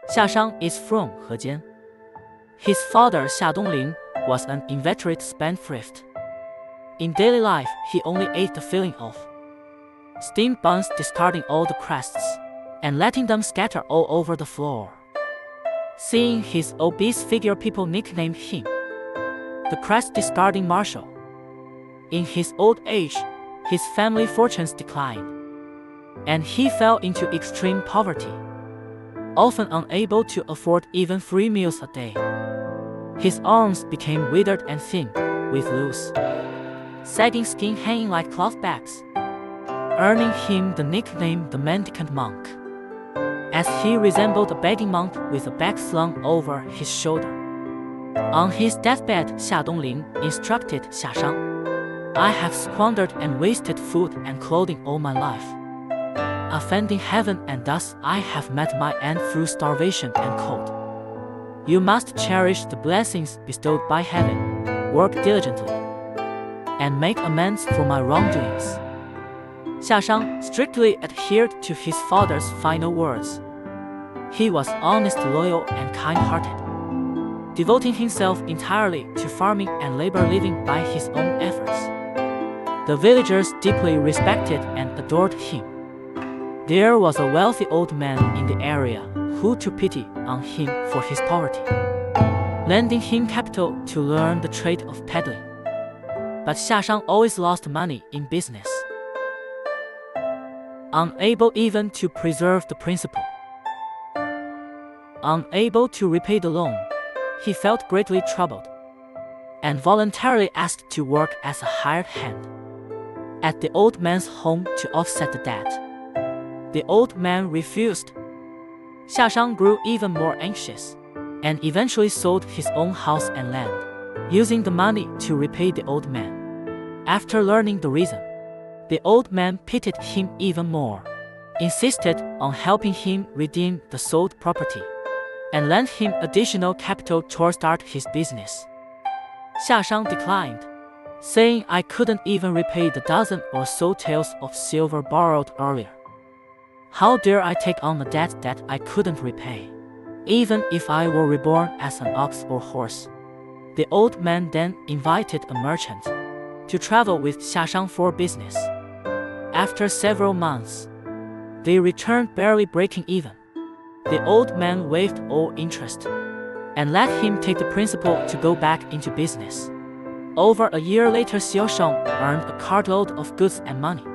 夏商 is from Hejian. His father Xia Dongling was an inveterate spendthrift. In daily life, he only ate the filling of steamed buns, discarding all the crusts and letting them scatter all over the floor. Seeing his obese figure, people nicknamed him the crust-discarding marshal. In his old age, his family fortunes declined, and he fell into extreme poverty, often unable to afford even 3 meals a day. His arms became withered and thin, with loose, sagging skin hanging like cloth bags, earning him the nickname the mendicant monk, as he resembled a begging monk with a bag slung over his shoulder. On his deathbed, Xia Dongling instructed Xia Shang, "I have squandered and wasted food and clothing all my life, offending heaven, and thus I have met my end through starvation and cold. You must cherish the blessings bestowed by heaven, work diligently, and make amends for my wrongdoings." Xia Shang strictly adhered to his father's final words. He was honest, loyal, and kind-hearted, devoting himself entirely to farming and labor, living by his own efforts. The villagers deeply respected and adored him. There was a wealthy old man in the area who took pity on him for his poverty, lending him capital to learn the trade of peddling. But Xia Shang always lost money in business, unable even to preserve the principal. Unable to repay the loan, he felt greatly troubled and voluntarily asked to work as a hired hand at the old man's home to offset the debt. The old man refused. Xia Shang grew even more anxious and eventually sold his own house and land, using the money to repay the old man. After learning the reason, the old man pitied him even more, insisted on helping him redeem the sold property, and lent him additional capital to start his business. Xia Shang declined, saying, "I couldn't even repay the dozen or so taels of silver borrowed earlier. How dare I take on a debt that I couldn't repay, even if I were reborn as an ox or horse?" The old man then invited a merchant to travel with Xia Shang for business. After several months, they returned barely breaking even. The old man waived all interest and let him take the principal to go back into business. Over a year later, Xiao Shang earned a cartload of goods and money.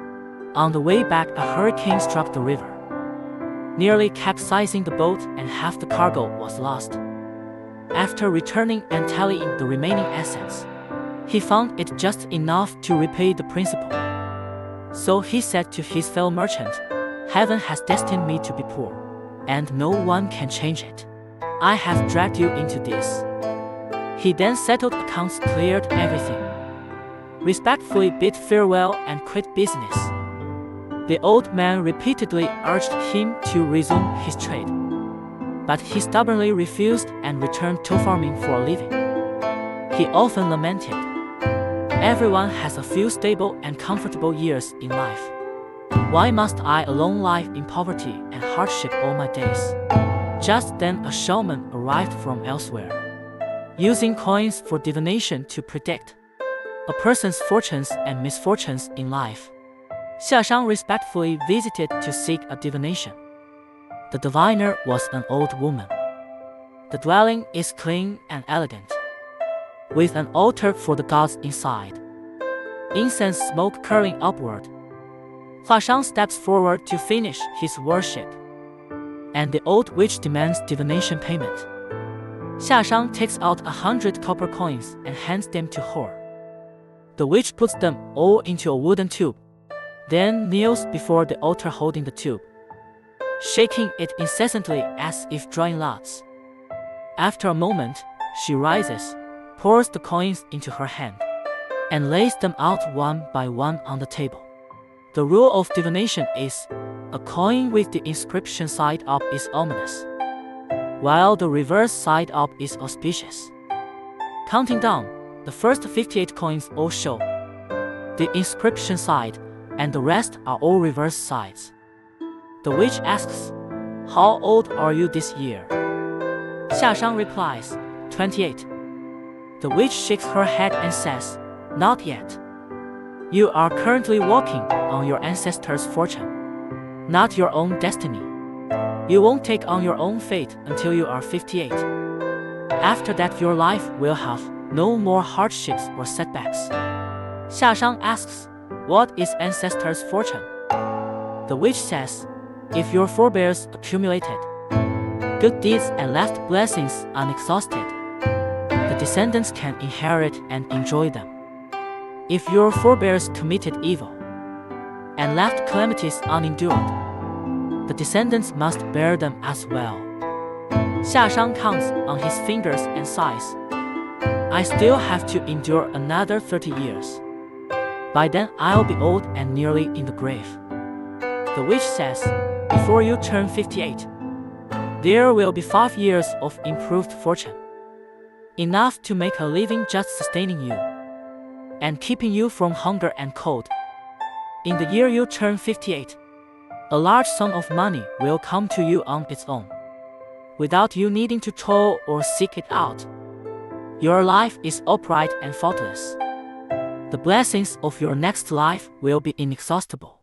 On the way back, a hurricane struck the river, nearly capsizing the boat, and half the cargo was lost. After returning and tallying the remaining assets, he found it just enough to repay the principal. So he said to his fellow merchant, "Heaven has destined me to be poor, and no one can change it. I have dragged you into this." He then settled accounts, cleared everything, respectfully bid farewell, and quit business. The old man repeatedly urged him to resume his trade, but he stubbornly refused and returned to farming for a living. He often lamented, "Everyone has a few stable and comfortable years in life. Why must I alone live in poverty and hardship all my days?" Just then a shaman arrived from elsewhere, using coins for divination to predict a person's fortunes and misfortunes in life. Xia Shang respectfully visited to seek a divination. The diviner was an old woman. The dwelling is clean and elegant, with an altar for the gods inside, incense smoke curling upward. Xia Shang steps forward to finish his worship, and the old witch demands divination payment. Xia Shang takes out 100 copper coins and hands them to her. The witch puts them all into a wooden tube, then kneels before the altar holding the tube, shaking it incessantly as if drawing lots. After a moment, she rises, pours the coins into her hand, and lays them out one by one on the table. The rule of divination is, a coin with the inscription side up is ominous, while the reverse side up is auspicious. Counting down, the first 58 coins all show the inscription side, and the rest are all reverse sides. The witch asks, "How old are you this year?" Xiashang replies, 28. The witch shakes her head and says, not yet. You are currently walking on your ancestors' fortune, not your own destiny. You won't take on your own fate until you are 58. After that, your life will have no more hardships or setbacks. Xiashang asks, what is ancestors' fortune? The witch says, if your forebears accumulated good deeds and left blessings unexhausted, the descendants can inherit and enjoy them. If your forebears committed evil and left calamities unendured, the descendants must bear them as well. Xiashang counts on his fingers and sighs. I still have to endure another 30 years. By then I'll be old and nearly in the grave. The witch says, before you turn 58, there will be 5 years of improved fortune. Enough to make a living just sustaining you and keeping you from hunger and cold. In the year you turn 58, a large sum of money will come to you on its own, without you needing to toil or seek it out. Your life is upright and faultless. The blessings of your next life will be inexhaustible.